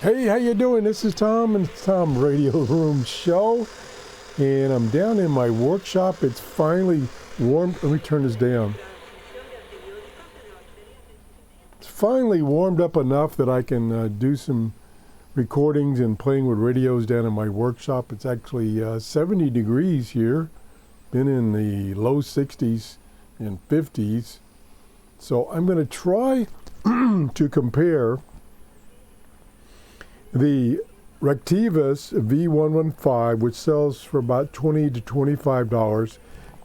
Hey, how you doing? This is Tom, and it's Tom Radio Room Show, and I'm down in my workshop. It's finally warm. Let me turn this down. It's finally warmed up enough that I can do some recordings and playing with radios down in my workshop. It's actually 70 degrees here. Been in the low 60s and 50s. So I'm going to try to compare the Rectivis V115, which sells for about $20 to $25,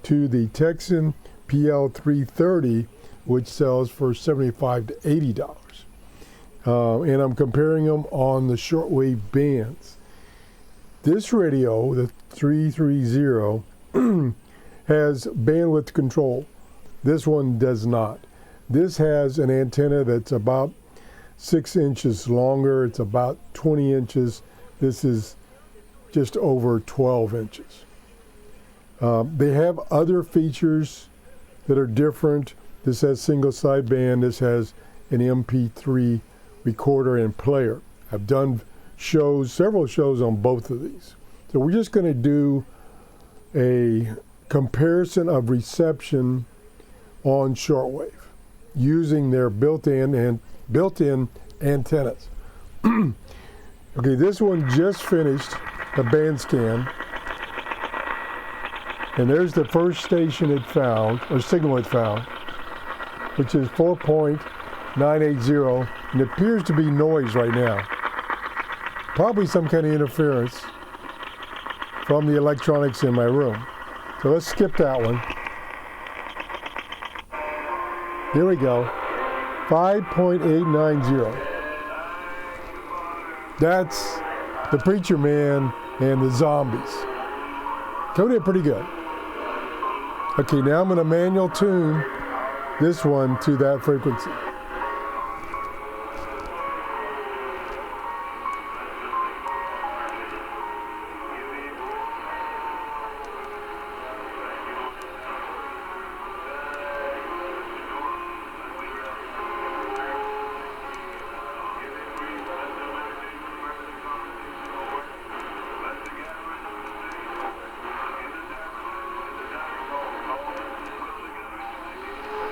to the Tecsun PL-330, which sells for $75 to $80. And I'm comparing them on the shortwave bands. This radio, the 330, has bandwidth control. This one does not. This has an antenna that's about 6 inches longer. It's about 20 inches. This is just over 12 inches. They have other features that are different. This has single sideband. This has an MP3 recorder and player. I've done several shows on both of these. So we're just going to do a comparison of reception on shortwave using their built-in antennas. Okay, this one just finished a band scan, and there's the first station it found, or signal it found, which is 4.980, and it appears to be noise right now. Probably some kind of interference from the electronics in my room. So let's skip that one. Here we go. 5.890. That's the Preacher Man and the Zombies. Coming in pretty good. Okay, now I'm going to manual tune this one to that frequency.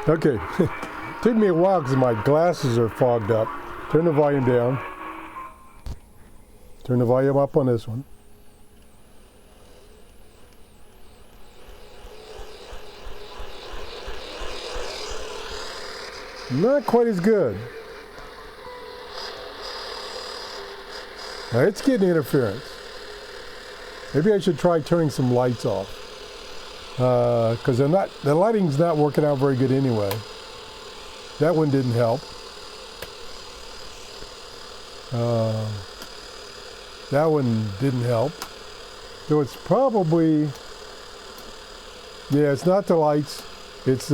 Okay, took me a while because my glasses are fogged up. Turn the volume down. Turn the volume up on this one. Not quite as good. Now it's getting interference. Maybe I should try turning some lights off. Because the lighting's not working out very good anyway. That one didn't help. That one didn't help. So it's probably, yeah, it's not the lights. It's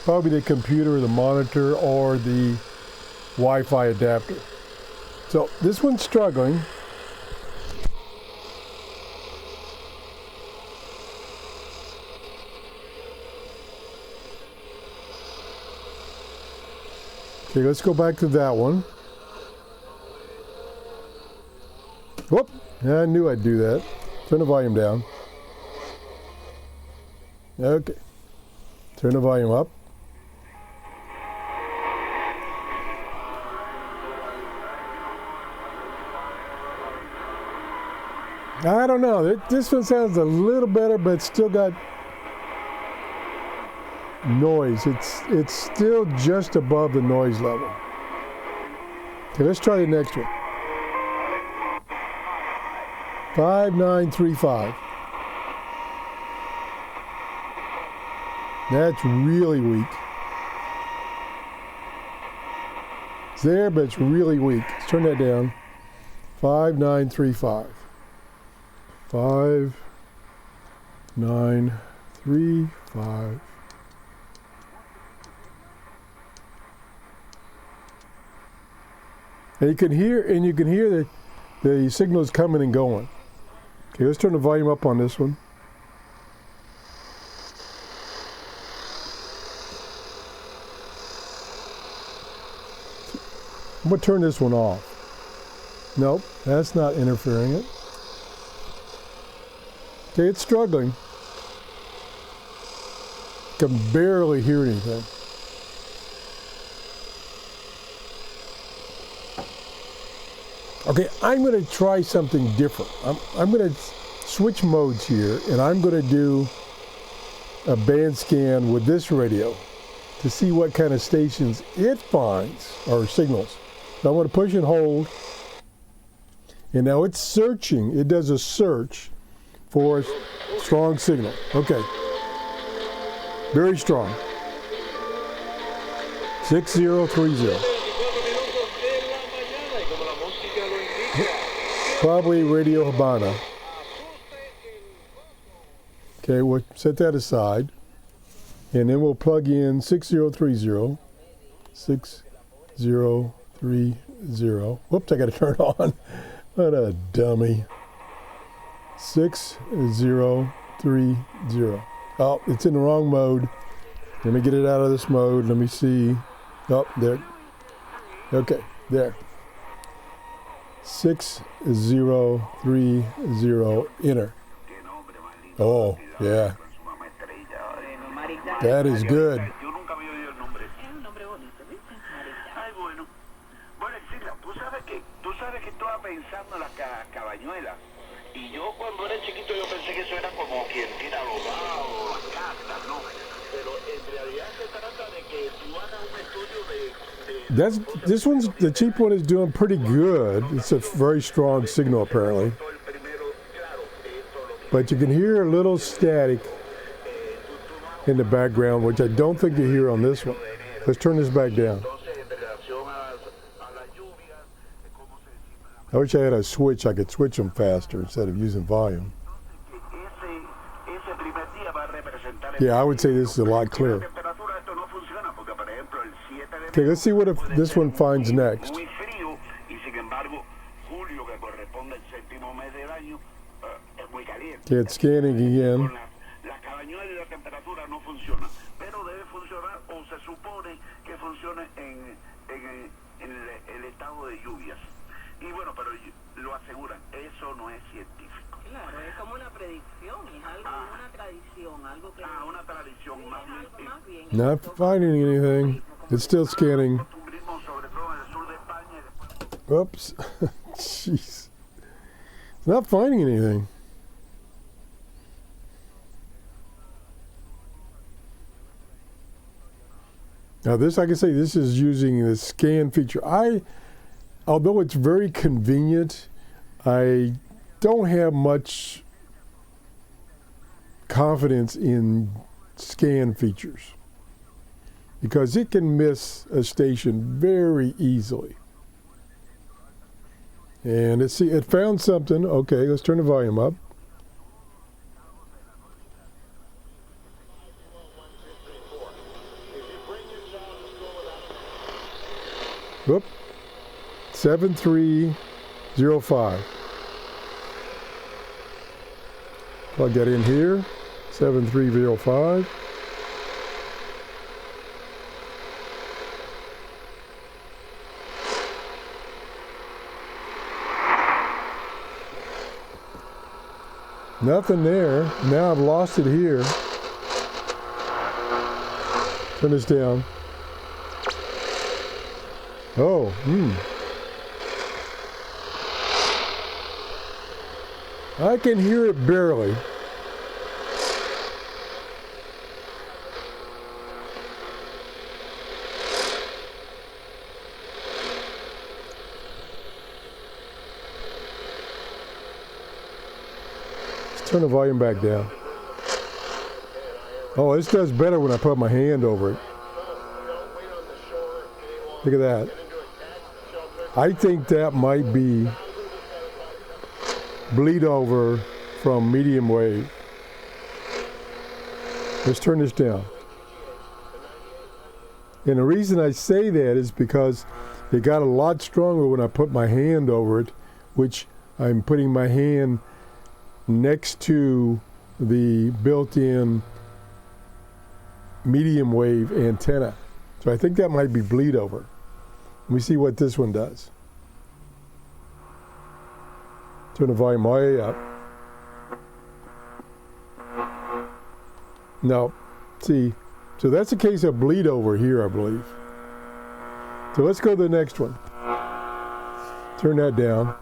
probably the computer, the monitor, or the Wi-Fi adapter. So this one's struggling. Okay, let's go back to that one. Whoop! I knew I'd do that. Turn the volume down. Okay. Turn the volume up. I don't know. This one sounds a little better, but it's still got noise. It's still just above the noise level. Okay, let's try the next one. 5935. That's really weak. It's there, but it's really weak. Let's turn that down. 5935. 5935. And you can hear the signals coming and going. Okay, let's turn the volume up on this one. I'm going to turn this one off. Nope, that's not interfering it. Okay, it's struggling. Can barely hear anything. Okay, I'm going to try something different. I'm going to switch modes here, and I'm going to do a band scan with this radio to see what kind of stations it finds, or signals. So I'm going to push and hold, and now it's searching. It does a search for a strong signal. Okay, very strong. 6030. Probably Radio Habana. Okay, we'll set that aside. And then we'll plug in 6030. 6030. Whoops, I got to turn it on. What a dummy. 6030. Oh, it's in the wrong mode. Let me get it out of this mode. Let me see. Oh, there. Okay, there. 6030, enter. Oh, yeah. That is good. The cheap one is doing pretty good. It's a very strong signal apparently. But you can hear a little static in the background, which I don't think you hear on this one. Let's turn this back down. I wish I had a switch. I could switch them faster instead of using volume. Yeah, I would say this is a lot clearer. Okay, let's see what this one finds next. Okay, it's scanning again. Not finding anything. It's still scanning. Oops. Jeez. It's not finding anything. Now this, like I say, this is using the scan feature. Although it's very convenient, I don't have much confidence in scan features because it can miss a station very easily. And let's see, it found something. Okay, let's turn the volume up. Whoop, 7305. Plug that in here, 7305. Nothing there. Now I've lost it here. Turn this down. Oh, I can hear it barely. Let's turn the volume back down. Oh, this does better when I put my hand over it. Look at that. I think that might be bleed over from medium wave. Let's turn this down. And the reason I say that is because it got a lot stronger when I put my hand over it, which I'm putting my hand next to the built-in medium wave antenna. So I think that might be bleed over. Let me see what this one does. Turn the volume way up. No, see, so that's a case of bleed over here, I believe. So let's go to the next one. Turn that down.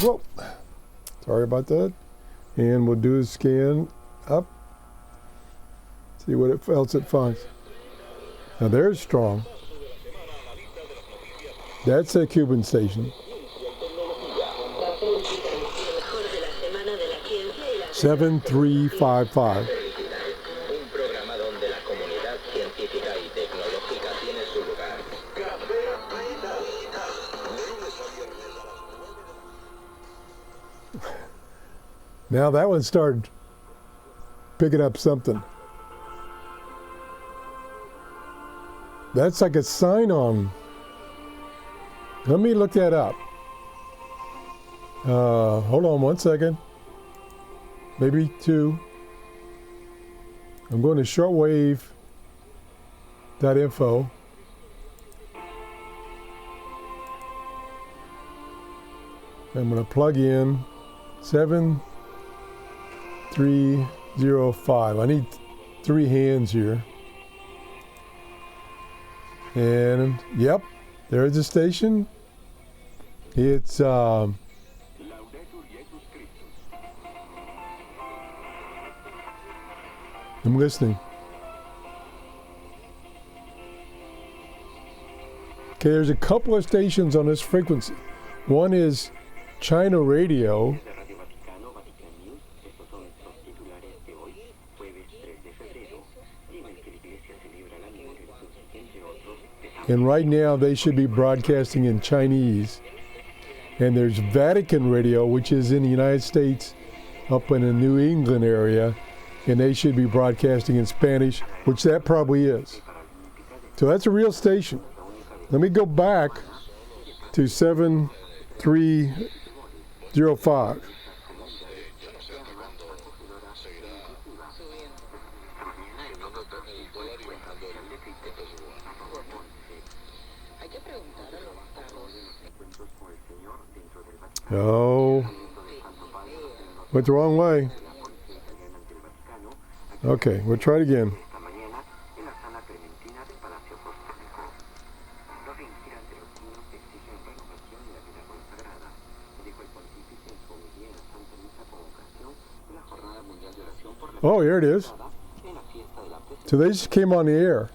Whoa, sorry about that. And we'll do a scan up. See what else it finds. Now there's strong. That's a Cuban station. 7355. Now that one started picking up something. That's like a sign-on. Let me look that up. Hold on one second. Maybe two. I'm going to shortwave.info. I'm going to plug in 7305. I need 3 hands here. And yep, there's the station. It's I'm listening. Okay, there's a couple of stations on this frequency. One is China Radio. And right now they should be broadcasting in Chinese. And there's Vatican Radio, which is in the United States, up in the New England area, and they should be broadcasting in Spanish, which that probably is. So that's a real station. Let me go back to 7305. Oh, went the wrong way. Okay, we'll try it again. Oh, here it is. So they just came on the air.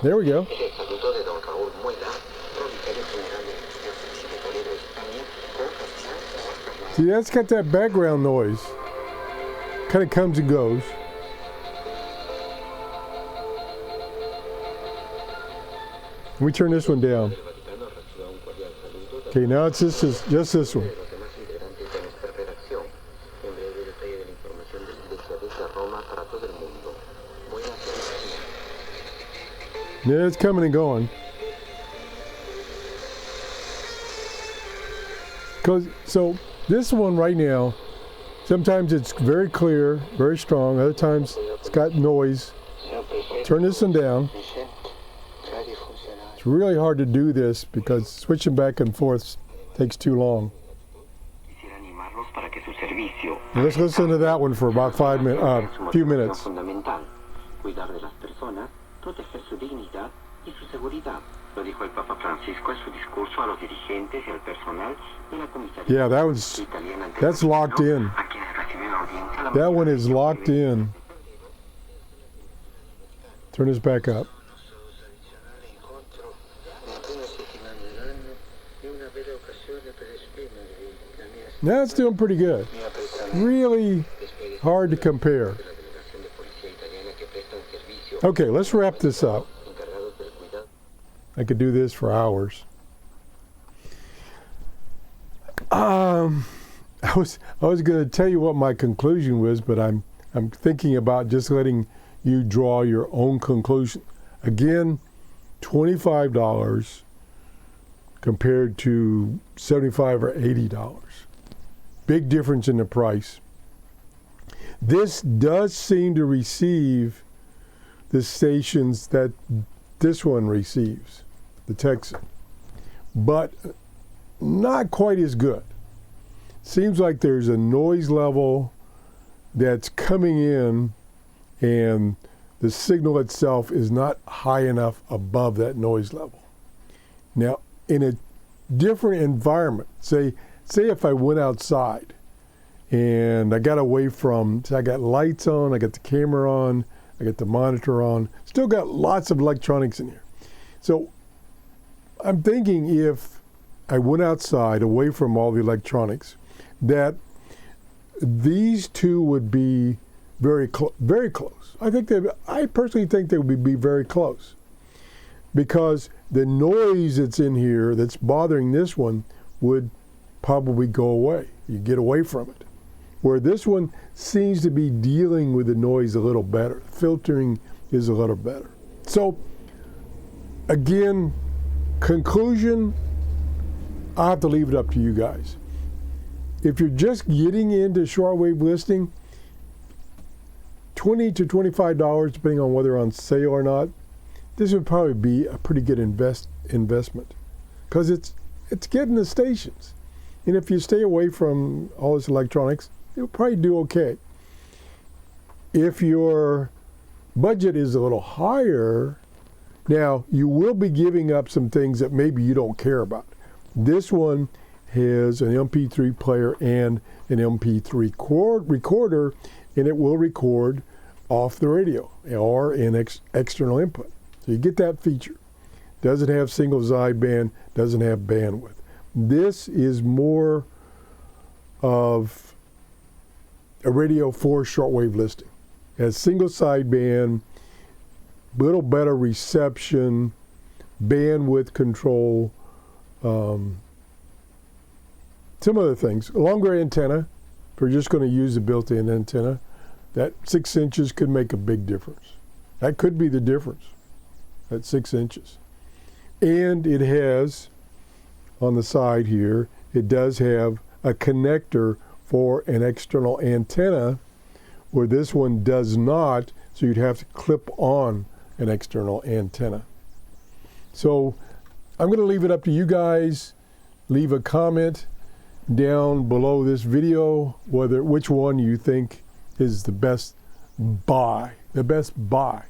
There we go. See, that's got that background noise. Kind of comes and goes. Let me turn this one down. Okay, now it's just this one. Yeah, it's coming and going. So this one right now, sometimes it's very clear, very strong. Other times it's got noise. Turn this one down. It's really hard to do this because switching back and forth takes too long. Now let's listen to that one for about a few minutes. Yeah, that's locked in. That one is locked in. Turn this back up. Now it's doing pretty good. Really hard to compare. Okay, let's wrap this up. I could do this for hours. I was going to tell you what my conclusion was, but I'm thinking about just letting you draw your own conclusion. Again, $25 compared to $75 or $80. Big difference in the price. This does seem to receive the stations that this one receives. the Tecsun, but not quite as good. Seems like there's a noise level that's coming in and the signal itself is not high enough above that noise level. Now, in a different environment, say if I went outside and I got away from, so I got lights on, I got the camera on, I got the monitor on, still got lots of electronics in here. So I'm thinking if I went outside away from all the electronics, that these two would be very close. I personally think they would be very close, because the noise that's in here that's bothering this one would probably go away. You get away from it. Where this one seems to be dealing with the noise a little better. Filtering is a little better. So again, conclusion, I have to leave it up to you guys. If you're just getting into shortwave listening, $20 to $25, depending on whether on sale or not, this would probably be a pretty good investment, because it's getting the stations. And if you stay away from all this electronics, you'll probably do okay. If your budget is a little higher, now you will be giving up some things that maybe you don't care about. This one has an MP3 player and an MP3 recorder, and it will record off the radio or in external input. So you get that feature. Doesn't have single sideband, doesn't have bandwidth. This is more of a radio for shortwave listening. It has single sideband, little better reception, bandwidth control, some other things. A longer antenna, if we're just going to use the built-in antenna, that 6 inches could make a big difference. That could be the difference, at 6 inches. And it has, on the side here, it does have a connector for an external antenna, where this one does not, so you'd have to clip on an external antenna. So I'm going to leave it up to you guys. Leave a comment down below this video which one you think is the best buy. The best buy.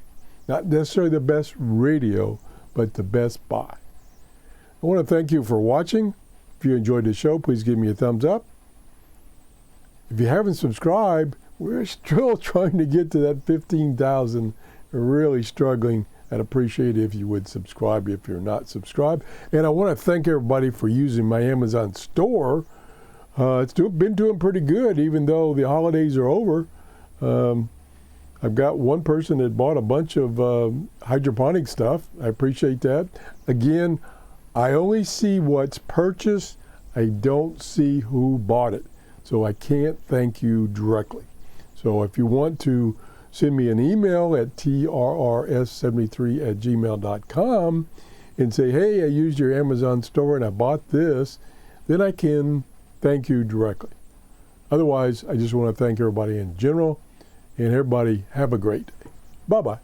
Not necessarily the best radio, but the best buy. I want to thank you for watching. If you enjoyed the show, please give me a thumbs up. If you haven't subscribed, we're still trying to get to that 15,000. We're really struggling. I'd appreciate it if you would subscribe if you're not subscribed. And I want to thank everybody for using my Amazon store. It's been doing pretty good, even though the holidays are over. I've got one person that bought a bunch of hydroponic stuff. I appreciate that. Again, I only see what's purchased. I don't see who bought it. So I can't thank you directly. So if you want to send me an email at TRRS73@gmail.com and say, hey, I used your Amazon store and I bought this, then I can thank you directly. Otherwise, I just want to thank everybody in general, and everybody have a great day. Bye-bye.